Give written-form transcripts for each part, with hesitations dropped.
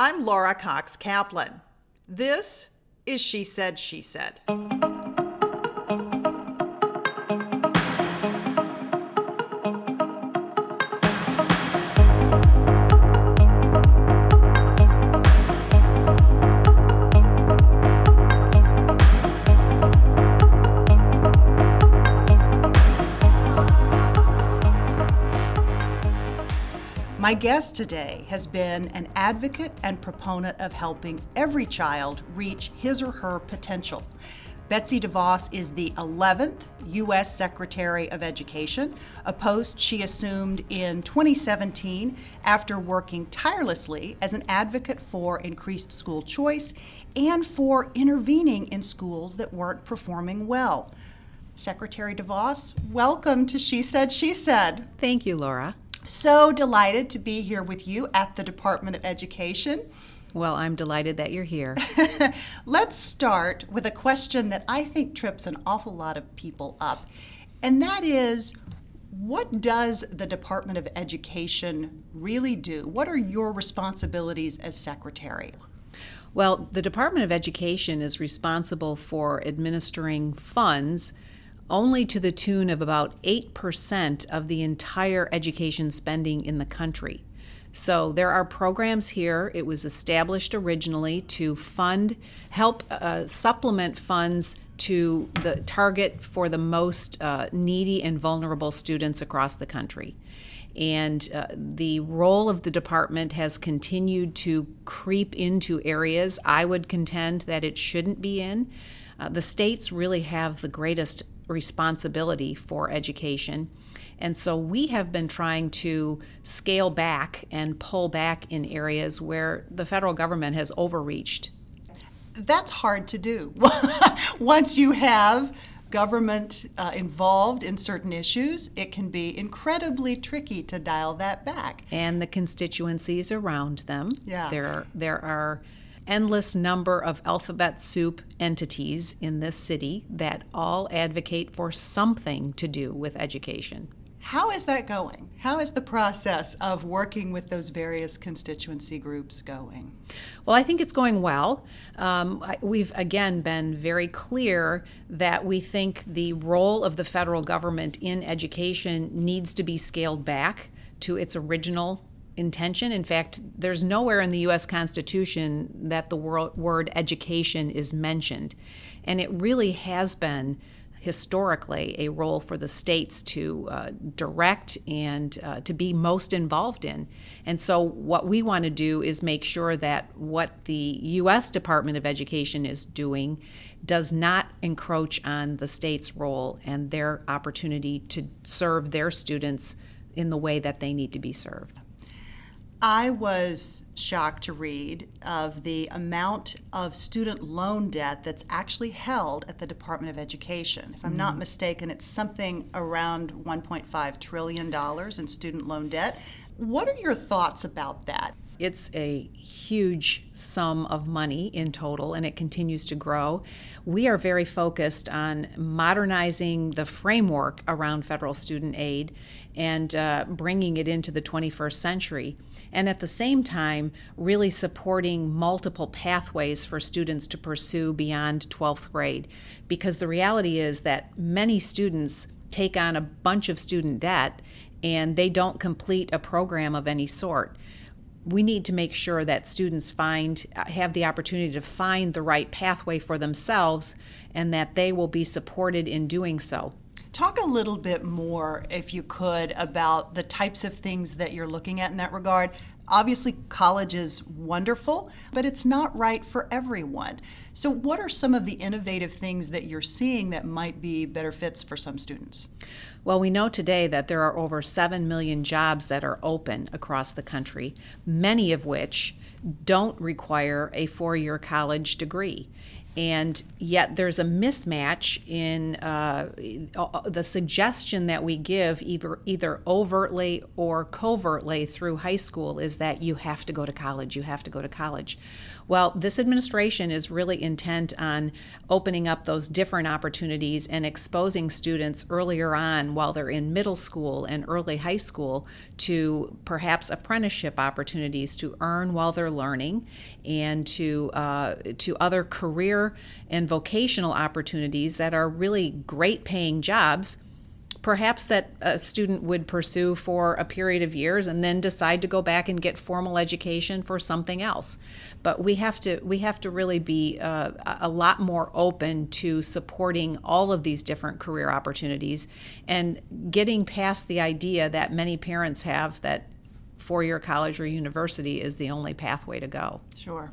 I'm Laura Cox Kaplan. This is She Said, She Said. My guest today has been an advocate and proponent of helping every child reach his or her potential. Betsy Devos is the 11th U.S. Secretary of Education, a post she assumed in 2017 after working tirelessly as an advocate for increased school choice and for intervening in schools that weren't performing well. Secretary Devos, welcome to She Said, She Said. Thank you, Laura. So delighted to be here with you at the Department of Education. Well, I'm delighted that you're here. Let's start with a question that I think trips an awful lot of people up, and that is, what does the Department of Education really do? What are your responsibilities as secretary? Well, the Department of Education is responsible for administering funds only to the tune of about 8% of the entire education spending in the country. So there are programs here. It was established originally to help supplement funds to the target for the most needy and vulnerable students across the country. And the role of the department has continued to creep into areas I would contend that it shouldn't be in. The states really have the greatest responsibility for education. And so we have been trying to scale back and pull back in areas where the federal government has overreached. That's hard to do. Once you have government involved in certain issues, it can be incredibly tricky to dial that back. And the constituencies around them. Yeah. There are endless number of alphabet soup entities in this city that all advocate for something to do with education. How is that going? How is the process of working with those various constituency groups going? Well, I think it's going well. We've, again, been very clear that we think the role of the federal government in education needs to be scaled back to its original intention. In fact, there's nowhere in the U.S. Constitution that the word education is mentioned. And it really has been historically a role for the states to direct and to be most involved in. And so what we want to do is make sure that what the U.S. Department of Education is doing does not encroach on the state's role and their opportunity to serve their students in the way that they need to be served. I was shocked to read of the amount of student loan debt that's actually held at the Department of Education. If I'm not mistaken, it's something around $1.5 trillion in student loan debt. What are your thoughts about that? It's a huge sum of money in total, and it continues to grow. We are very focused on modernizing the framework around federal student aid and bringing it into the 21st century. And at the same time, really supporting multiple pathways for students to pursue beyond 12th grade. Because the reality is that many students take on a bunch of student debt and they don't complete a program of any sort. We need to make sure that students have the opportunity to find the right pathway for themselves and that they will be supported in doing so. Talk a little bit more, if you could, about the types of things that you're looking at in that regard. Obviously, college is wonderful, but it's not right for everyone. So what are some of the innovative things that you're seeing that might be better fits for some students? Well, we know today that there are over 7 million jobs that are open across the country, many of which don't require a 4-year college degree. And yet there's a mismatch in the suggestion that we give either overtly or covertly through high school is that you have to go to college, you have to go to college. Well, this administration is really intent on opening up those different opportunities and exposing students earlier on while they're in middle school and early high school to perhaps apprenticeship opportunities to earn while they're learning, and to other career and vocational opportunities that are really great paying jobs, perhaps that a student would pursue for a period of years and then decide to go back and get formal education for something else. But we have to really be a lot more open to supporting all of these different career opportunities and getting past the idea that many parents have that four-year college or university is the only pathway to go. Sure.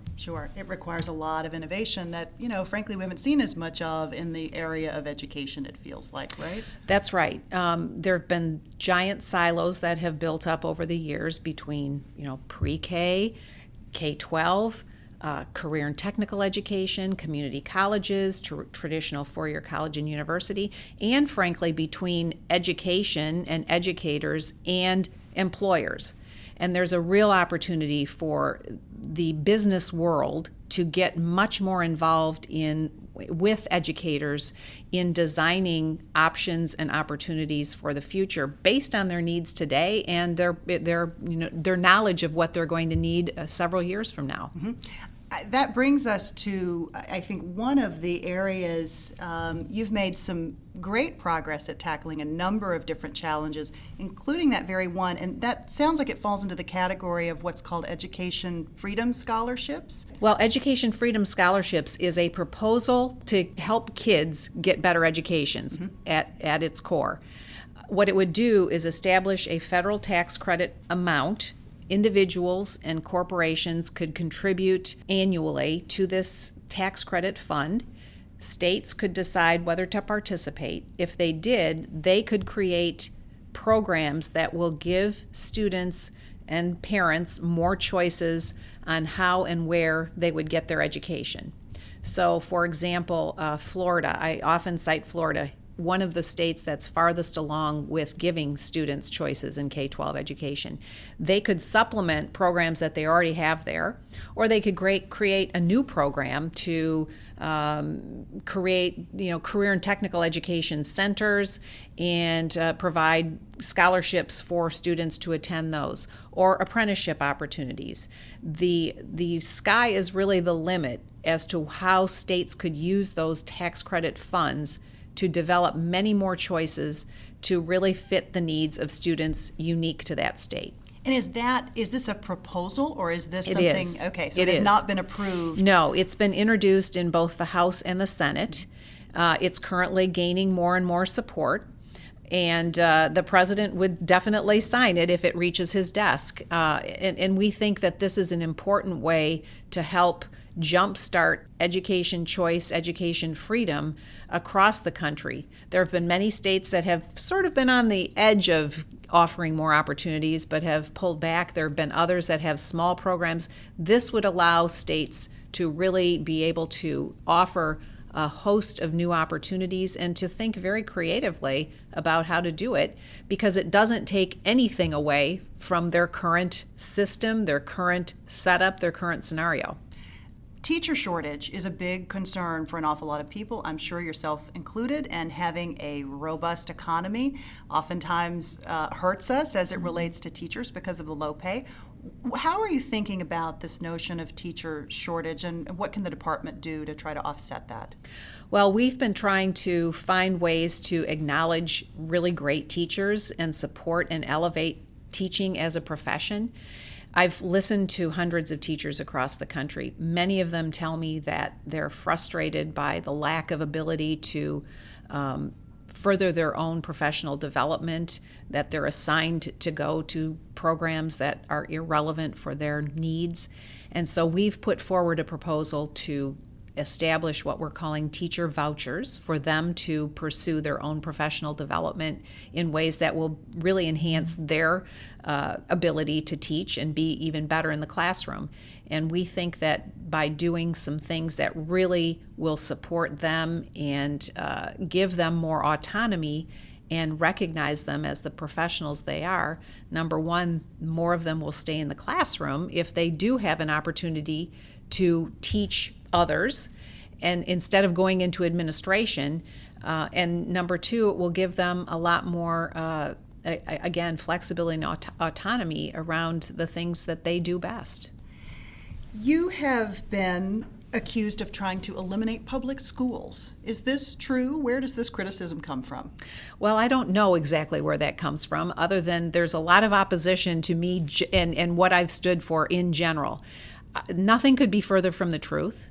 It requires a lot of innovation that, frankly, we haven't seen as much of in the area of education, it feels like, right? That's right. There have been giant silos that have built up over the years between, pre-K, K-12, career and technical education, community colleges, traditional four-year college and university, and frankly, between education and educators and employers. And there's a real opportunity for the business world to get much more involved with educators in designing options and opportunities for the future based on their needs today and their knowledge of what they're going to need several years from now. Mm-hmm. That brings us to, I think, one of the areas you've made some great progress at tackling a number of different challenges, including that very one, and that sounds like it falls into the category of what's called Education Freedom Scholarships. Well, Education Freedom Scholarships is a proposal to help kids get better educations at its core. What it would do is establish a federal tax credit amount. Individuals and corporations could contribute annually to this tax credit fund. States could decide whether to participate. If they did, they could create programs that will give students and parents more choices on how and where they would get their education. So, for example, Florida, I often cite Florida, one of the states that's farthest along with giving students choices in K-12 education. They could supplement programs that they already have there, or they could create a new program to create, career and technical education centers and provide scholarships for students to attend those, or apprenticeship opportunities. The sky is really the limit as to how states could use those tax credit funds to develop many more choices to really fit the needs of students unique to that state. And is this a proposal, or is this something? It is. Okay, so it has not been approved. No, it's been introduced in both the House and the Senate. It's currently gaining more and more support, and the president would definitely sign it if it reaches his desk. And we think that this is an important way to help jumpstart education choice, education freedom across the country. There have been many states that have sort of been on the edge of offering more opportunities but have pulled back. There have been others that have small programs. This would allow states to really be able to offer a host of new opportunities and to think very creatively about how to do it, because it doesn't take anything away from their current system, their current setup, their current scenario. Teacher shortage is a big concern for an awful lot of people, I'm sure yourself included, and having a robust economy oftentimes hurts us as it relates to teachers because of the low pay. How are you thinking about this notion of teacher shortage, and what can the department do to try to offset that? Well, we've been trying to find ways to acknowledge really great teachers and support and elevate teaching as a profession. I've listened to hundreds of teachers across the country. Many of them tell me that they're frustrated by the lack of ability to further their own professional development, that they're assigned to go to programs that are irrelevant for their needs. And so we've put forward a proposal to establish what we're calling teacher vouchers for them to pursue their own professional development in ways that will really enhance their ability to teach and be even better in the classroom. And we think that by doing some things that really will support them and give them more autonomy and recognize them as the professionals they are, number one, more of them will stay in the classroom if they do have an opportunity to teach others, and instead of going into administration. And number two, it will give them a lot more, again, flexibility and autonomy around the things that they do best. You have been accused of trying to eliminate public schools. Is this true? Where does this criticism come from? Well, I don't know exactly where that comes from, other than there's a lot of opposition to me and what I've stood for in general. Nothing could be further from the truth.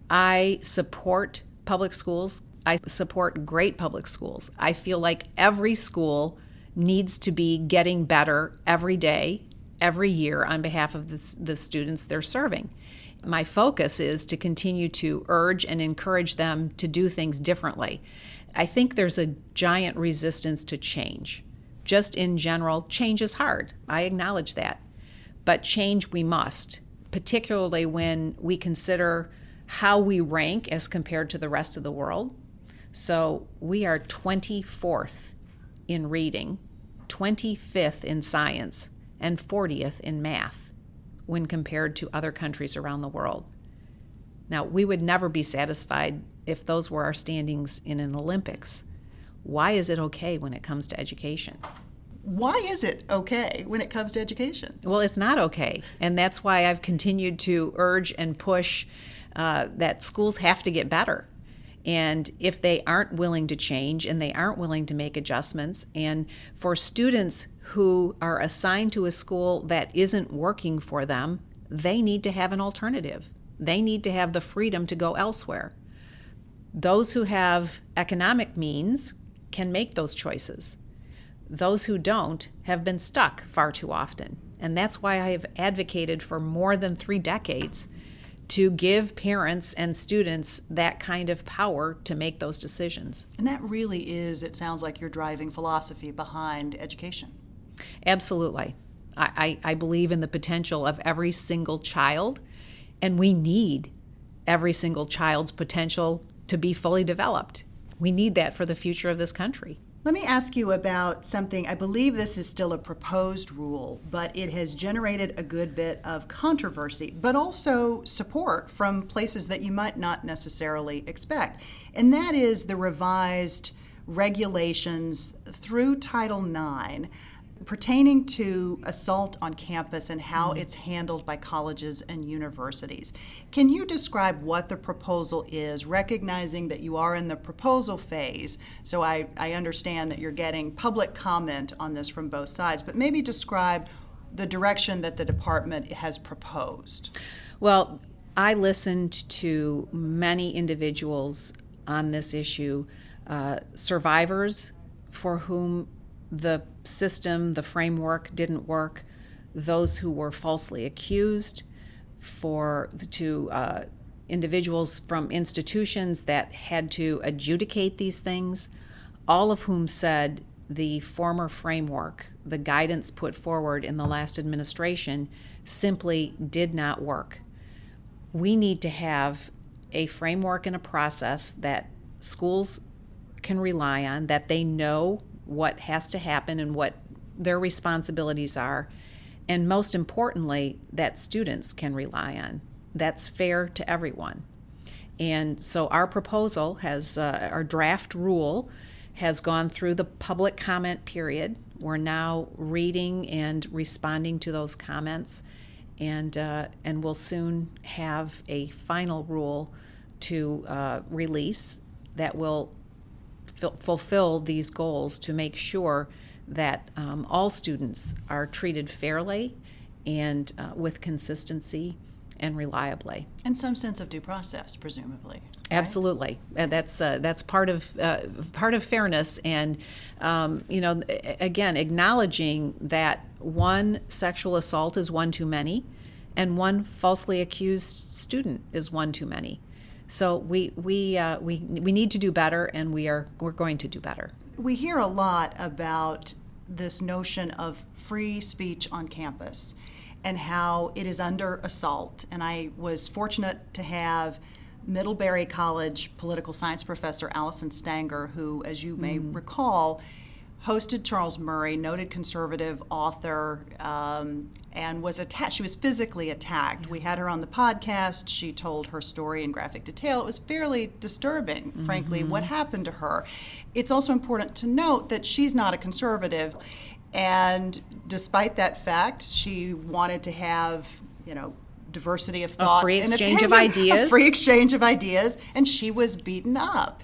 I support public schools. I support great public schools. I feel like every school needs to be getting better every day, every year on behalf of the students they're serving. My focus is to continue to urge and encourage them to do things differently. I think there's a giant resistance to change. Just in general, change is hard. I acknowledge that. But change we must, particularly when we consider how we rank as compared to the rest of the world. So we are 24th in reading, 25th in science, and 40th in math when compared to other countries around the world. Now, we would never be satisfied if those were our standings in an Olympics. Why is it okay when it comes to education? Why is it okay when it comes to education? Well, it's not okay. And that's why I've continued to urge and push that schools have to get better. And if they aren't willing to change and they aren't willing to make adjustments, and for students who are assigned to a school that isn't working for them, they need to have an alternative. They need to have the freedom to go elsewhere. Those who have economic means can make those choices. Those who don't have been stuck far too often. And that's why I have advocated for more than 3 decades to give parents and students that kind of power to make those decisions. And that really is, it sounds like, your driving philosophy behind education. Absolutely. I believe in the potential of every single child, and we need every single child's potential to be fully developed. We need that for the future of this country. Let me ask you about something. I believe this is still a proposed rule, but it has generated a good bit of controversy, but also support from places that you might not necessarily expect. And that is the revised regulations through Title IX pertaining to assault on campus and how it's handled by colleges and universities. Can you describe what the proposal is, recognizing that you are in the proposal phase? So I understand that you're getting public comment on this from both sides, but maybe describe the direction that the department has proposed. Well, I listened to many individuals on this issue, survivors for whom the system, the framework didn't work, those who were falsely accused, to individuals from institutions that had to adjudicate these things, all of whom said the former framework, the guidance put forward in the last administration, simply did not work. We need to have a framework and a process that schools can rely on, that they know what has to happen and what their responsibilities are, and most importantly, that students can rely on. That's fair to everyone. And so our proposal has, our draft rule has gone through the public comment period. We're now reading and responding to those comments, and we'll soon have a final rule to release that will fulfill these goals to make sure that all students are treated fairly and with consistency and reliably. And some sense of due process, presumably. Right? Absolutely, and that's part of fairness, and again, acknowledging that one sexual assault is one too many, and one falsely accused student is one too many. So we need to do better, and we're going to do better. We hear a lot about this notion of free speech on campus and how it is under assault. And I was fortunate to have Middlebury College political science professor Allison Stanger, who, as you may recall, hosted Charles Murray, noted conservative author, and was attacked. She was physically attacked. We had her on the podcast. She told her story in graphic detail. It was fairly disturbing, frankly, what happened to her. It's also important to note that she's not a conservative, and despite that fact, she wanted to have, diversity of thought, a free exchange of ideas, and she was beaten up.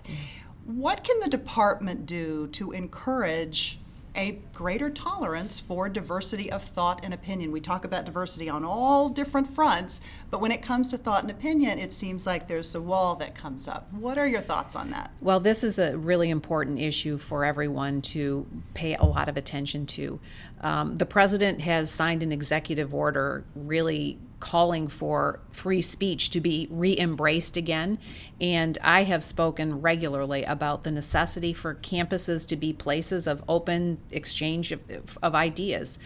What can the department do to encourage a greater tolerance for diversity of thought and opinion? We talk about diversity on all different fronts, but when it comes to thought and opinion, it seems like there's a wall that comes up. What are your thoughts on that? Well, this is a really important issue for everyone to pay a lot of attention to. The president has signed an executive order really calling for free speech to be re-embraced again. And I have spoken regularly about the necessity for campuses to be places of open exchange of ideas.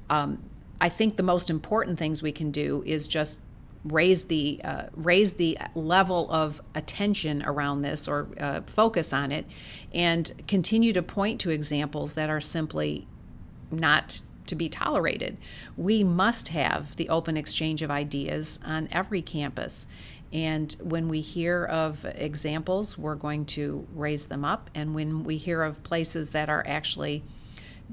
I think the most important things we can do is just raise the level of attention around this, or focus on it, and continue to point to examples that are simply not to be tolerated. We must have the open exchange of ideas on every campus. And when we hear of examples, we're going to raise them up. And when we hear of places that are actually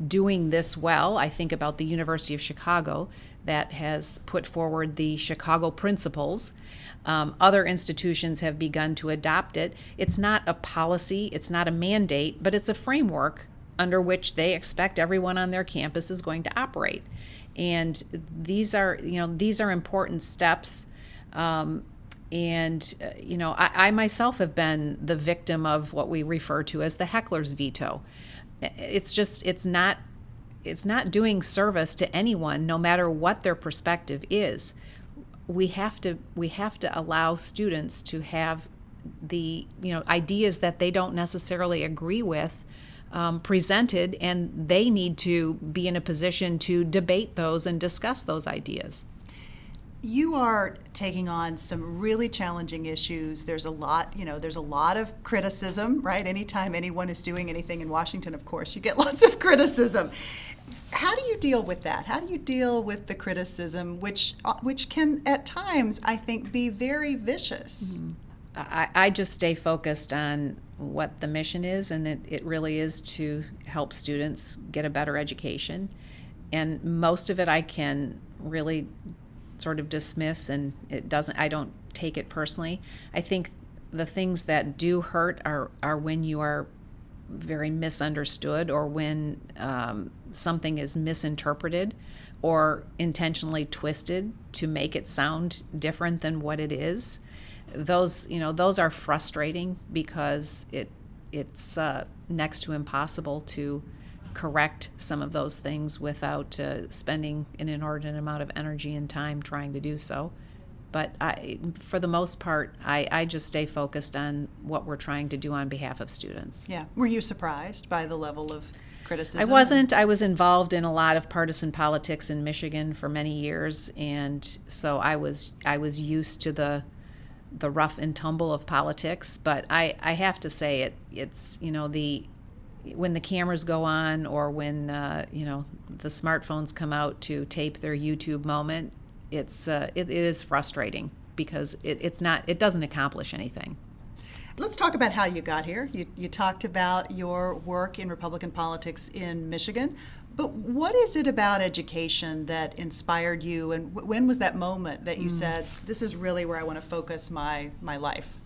doing this well, I think about the University of Chicago that has put forward the Chicago Principles. Other institutions have begun to adopt it. It's not a policy, it's not a mandate, but it's a framework under which they expect everyone on their campus is going to operate. And these are important steps. I myself have been the victim of what we refer to as the heckler's veto. It's not doing service to anyone, no matter what their perspective is. We have to allow students to have the ideas that they don't necessarily agree with presented, and they need to be in a position to debate those and discuss those ideas. You are taking on some really challenging issues. There's a lot of criticism, right? Anytime anyone is doing anything in Washington, of course, you get lots of criticism. How do you deal with that? How do you deal with the criticism, which can at times, I think, be very vicious? Mm-hmm. I just stay focused on what the mission is, and it really is to help students get a better education. And most of it I can really sort of dismiss, and I don't take it personally. I think the things that do hurt are when you are very misunderstood, or when something is misinterpreted or intentionally twisted to make it sound different than what it is. Those are frustrating, because it's next to impossible to correct some of those things without spending an inordinate amount of energy and time trying to do so. But for the most part, I just stay focused on what we're trying to do on behalf of students. Yeah. Were you surprised by the level of criticism? I wasn't. I was involved in a lot of partisan politics in Michigan for many years, and so I was used to the rough and tumble of politics. But I have to say it's when the cameras go on, or when the smartphones come out to tape their YouTube moment, it is frustrating, because it doesn't accomplish anything. Let's talk about how you got here. You talked about your work in Republican politics in Michigan, but what is it about education that inspired you, and when was that moment that you said, this is really where I want to focus my life?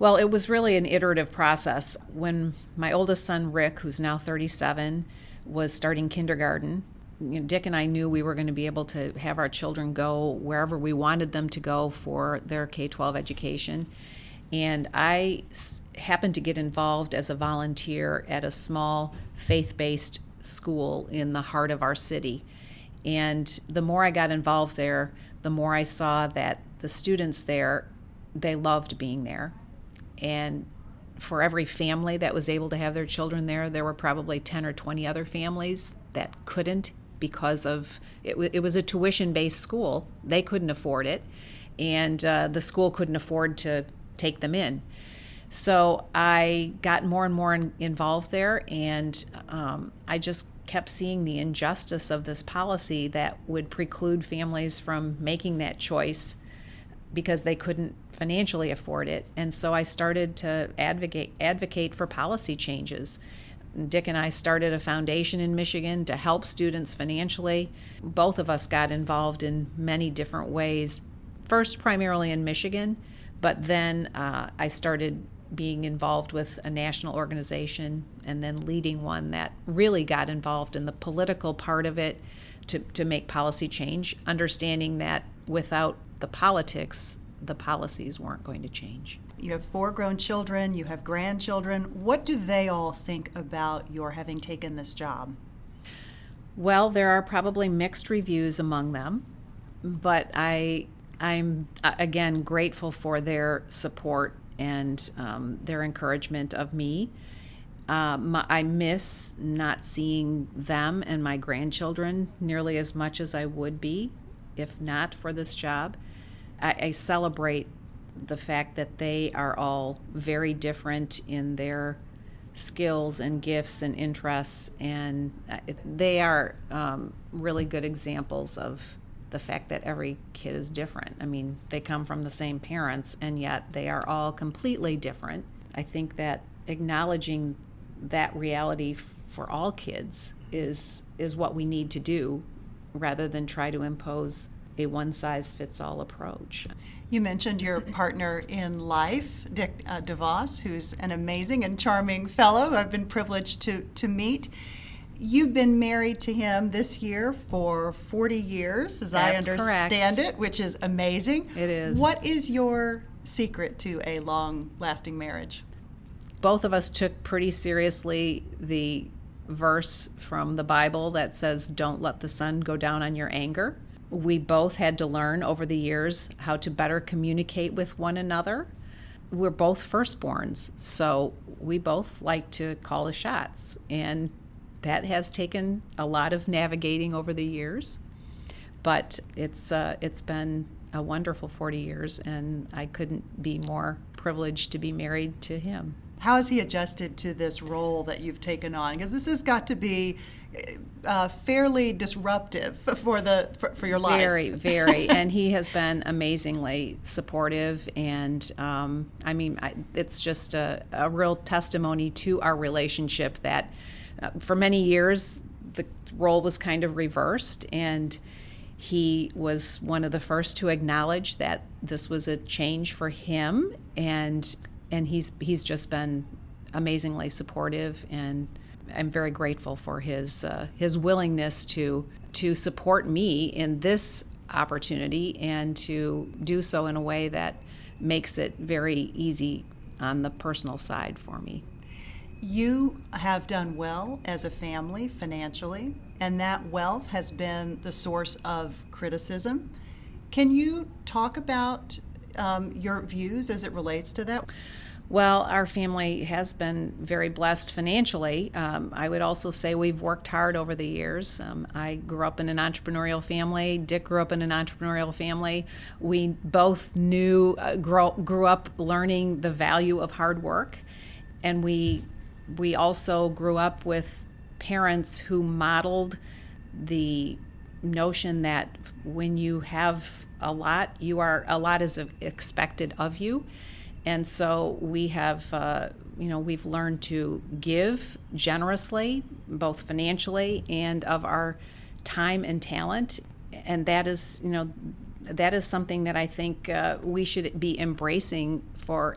Well, it was really an iterative process. When my oldest son, Rick, who's now 37, was starting kindergarten, Dick and I knew we were going to be able to have our children go wherever we wanted them to go for their K-12 education. And I happened to get involved as a volunteer at a small faith-based school in the heart of our city. And the more I got involved there, the more I saw that the students there, they loved being there. And for every family that was able to have their children there, there were probably 10 or 20 other families that couldn't because of it was a tuition-based school. They couldn't afford it, and the school couldn't afford to take them in. So I got more and more involved there, and I just kept seeing the injustice of this policy that would preclude families from making that choice because they couldn't financially afford it. And so I started to advocate for policy changes. Dick and I started a foundation in Michigan to help students financially. Both of us got involved in many different ways, first primarily in Michigan, but then I started being involved with a national organization and then leading one that really got involved in the political part of it to make policy change, understanding that without the politics, the policies weren't going to change. You have 4 grown children, you have grandchildren. What do they all think about your having taken this job? Well, there are probably mixed reviews among them, but I'm again grateful for their support and their encouragement of me. I miss not seeing them and my grandchildren nearly as much as I would be if not for this job. I celebrate the fact that they are all very different in their skills and gifts and interests, and they are really good examples of the fact that every kid is different. I mean, they come from the same parents, and yet they are all completely different. I think that acknowledging that reality for all kids is what we need to do, rather than try to impose a one-size-fits-all approach. You mentioned your partner in life, Dick Devos, who's an amazing and charming fellow I've been privileged to meet. You've been married to him this year for 40 years, as I understand correct. it, which is amazing. It is. What is your secret to a long-lasting marriage? Both of us took pretty seriously the verse from the Bible that says, "Don't let the sun go down on your anger." We both had to learn over the years how to better communicate with one another. We're both firstborns, so we both like to call the shots, and that has taken a lot of navigating over the years. But it's been a wonderful 40 years, and I couldn't be more privileged to be married to him. How has he adjusted to this role that you've taken on? Because this has got to be fairly disruptive for your life. Very, very. And he has been amazingly supportive. And it's just a real testimony to our relationship that for many years the role was kind of reversed. And he was one of the first to acknowledge that this was a change for him. And he's just been amazingly supportive, and I'm very grateful for his willingness to support me in this opportunity and to do so in a way that makes it very easy on the personal side for me. You have done well as a family financially, and that wealth has been the source of criticism. Can you talk about your views as it relates to that? Well, our family has been very blessed financially. I would also say we've worked hard over the years. I grew up in an entrepreneurial family. Dick grew up in an entrepreneurial family. We both grew up learning the value of hard work, and we also grew up with parents who modeled the notion that when you have a lot is expected of you. And so we have, we've learned to give generously, both financially and of our time and talent. And that is something that I think we should be embracing for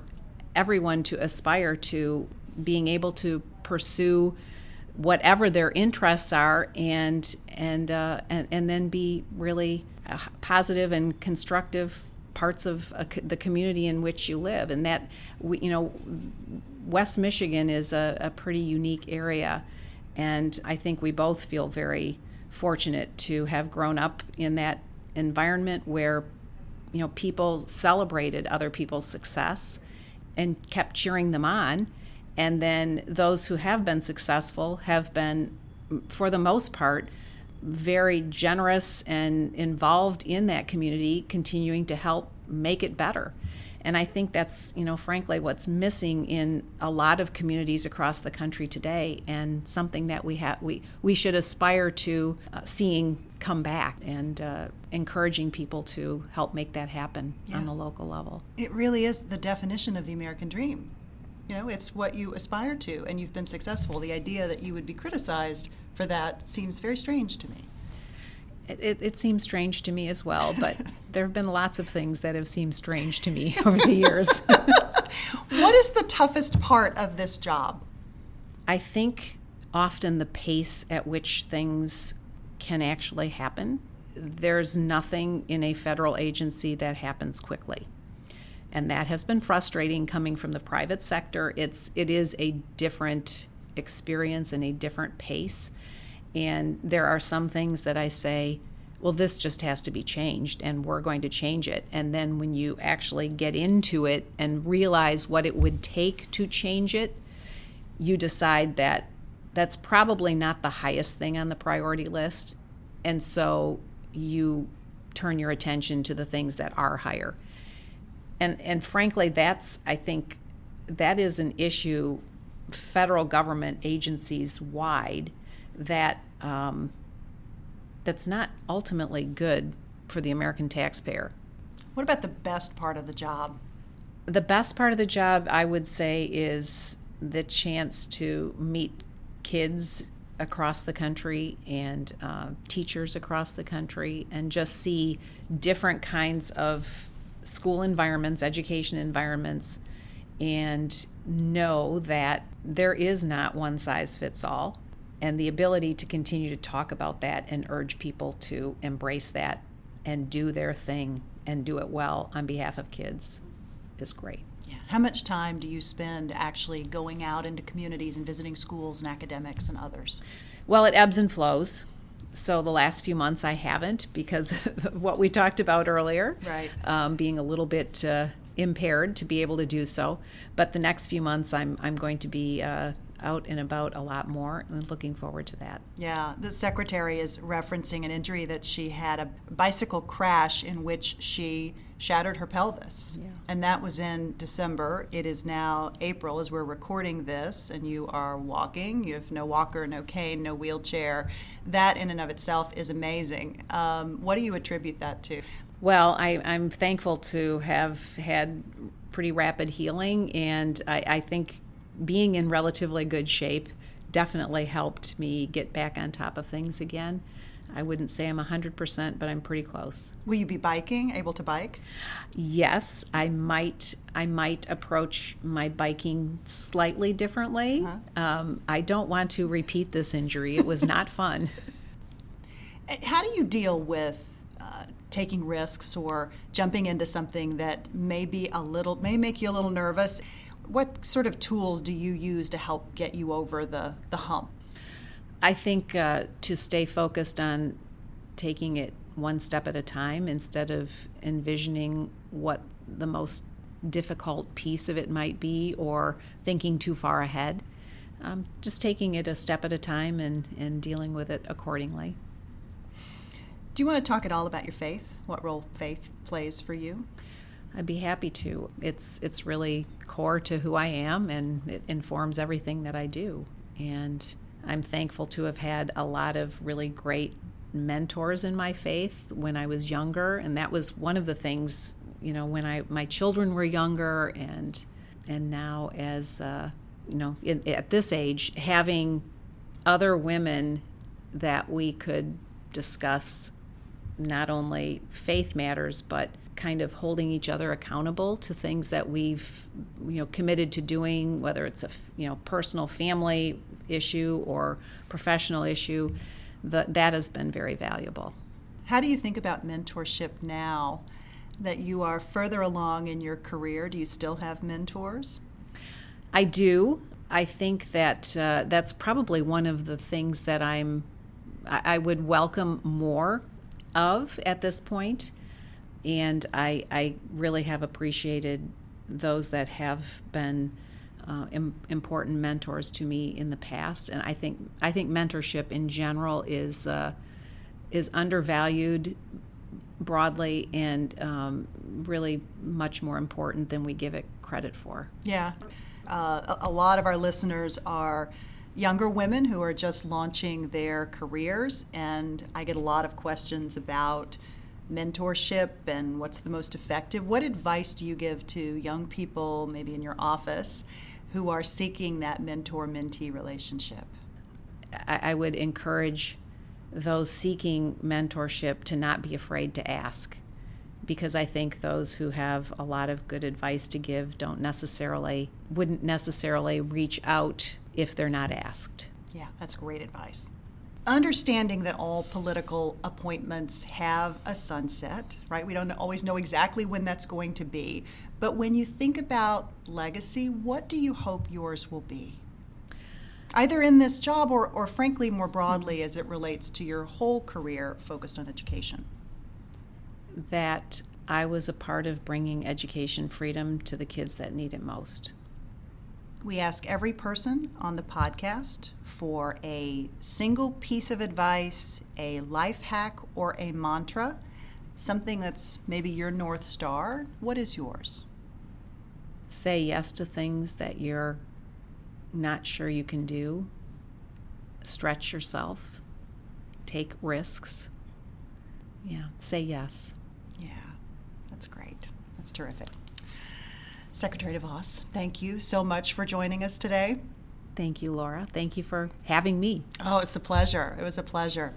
everyone to aspire to, being able to pursue whatever their interests are, and then be really positive and constructive parts of the community in which you live. And that, West Michigan is a pretty unique area, and I think we both feel very fortunate to have grown up in that environment where people celebrated other people's success and kept cheering them on. And then those who have been successful have been, for the most part, very generous and involved in that community, continuing to help make it better. And I think that's, frankly, what's missing in a lot of communities across the country today, and something that we should aspire to seeing come back, and encouraging people to help make that happen on the local level. It really is the definition of the American dream. It's what you aspire to, and you've been successful. The idea that you would be criticized for that seems very strange to me. It seems strange to me as well, but there have been lots of things that have seemed strange to me over the years. What is the toughest part of this job? I think often the pace at which things can actually happen. There's nothing in a federal agency that happens quickly. And that has been frustrating coming from the private sector. It is a different experience and a different pace. And there are some things that I say, well, this just has to be changed, and we're going to change it. And then when you actually get into it and realize what it would take to change it, you decide that that's probably not the highest thing on the priority list. And so you turn your attention to the things that are higher. And frankly, I think that is an issue federal government agencies wide that that's not ultimately good for the American taxpayer. What about the best part of the job? The best part of the job, I would say, is the chance to meet kids across the country and teachers across the country, and just see different kinds of school environments, education environments, and know that there is not one size fits all. And the ability to continue to talk about that and urge people to embrace that and do their thing and do it well on behalf of kids is great. Yeah. How much time do you spend actually going out into communities and visiting schools and academics and others? Well, it ebbs and flows. So the last few months I haven't, because of what we talked about earlier, right? Being a little bit impaired to be able to do so. But the next few months I'm going to be out and about a lot more, and looking forward to that. Yeah, the secretary is referencing an injury that she had, a bicycle crash in which she shattered her pelvis. Yeah. And that was in December. It is now April as we're recording this, and you are walking. You have no walker, no cane, no wheelchair. That in and of itself is amazing. What do you attribute that to? Well, I'm thankful to have had pretty rapid healing, and I think being in relatively good shape definitely helped me get back on top of things again. I wouldn't say I'm 100%, but I'm pretty close. Will you be biking, able to bike? Yes, I might approach my biking slightly differently. I don't want to repeat this injury. It was not fun. How do you deal with taking risks or jumping into something that may make you a little nervous? What sort of tools do you use to help get you over the hump? I think to stay focused on taking it one step at a time, instead of envisioning what the most difficult piece of it might be or thinking too far ahead. Just taking it a step at a time and dealing with it accordingly. Do you want to talk at all about your faith? What role faith plays for you? I'd be happy to. It's really core to who I am, and it informs everything that I do. And I'm thankful to have had a lot of really great mentors in my faith when I was younger, and that was one of the things, when my children were younger, and now as at this age, having other women that we could discuss not only faith matters, but kind of holding each other accountable to things that we've committed to doing, whether it's a personal family issue or professional issue. That has been very valuable. How do you think about mentorship now that you are further along in your career? Do you still have mentors? I do. I think that that's probably one of the things that I would welcome more of at this point. And I really have appreciated those that have been important mentors to me in the past. And I think mentorship in general is undervalued broadly, and really much more important than we give it credit for. Yeah. A lot of our listeners are younger women who are just launching their careers, and I get a lot of questions about mentorship and what's the most effective. What advice do you give to young people, maybe in your office, who are seeking that mentor-mentee relationship? I would encourage those seeking mentorship to not be afraid to ask, because I think those who have a lot of good advice to give wouldn't necessarily reach out if they're not asked. Yeah, that's great advice. Understanding that all political appointments have a sunset, right? We don't always know exactly when that's going to be. But when you think about legacy, what do you hope yours will be? Either in this job or frankly more broadly as it relates to your whole career focused on education. That I was a part of bringing education freedom to the kids that need it most. We ask every person on the podcast for a single piece of advice, a life hack, or a mantra, something that's maybe your North Star. What is yours? Say yes to things that you're not sure you can do. Stretch yourself. Take risks. Yeah, say yes. Yeah, that's great. That's terrific. Secretary Devos, thank you so much for joining us today. Thank you, Laura. Thank you for having me. Oh, it's a pleasure. It was a pleasure.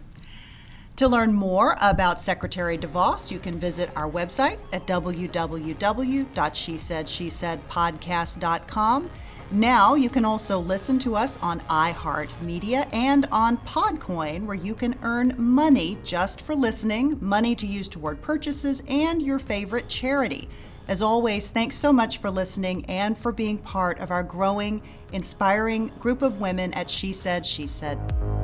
To learn more about Secretary Devos, you can visit our website at www.shesaidshesaidpodcast.com. Now you can also listen to us on iHeartMedia and on Podcoin, where you can earn money just for listening, money to use toward purchases, and your favorite charity. As always, thanks so much for listening and for being part of our growing, inspiring group of women at She Said, She Said.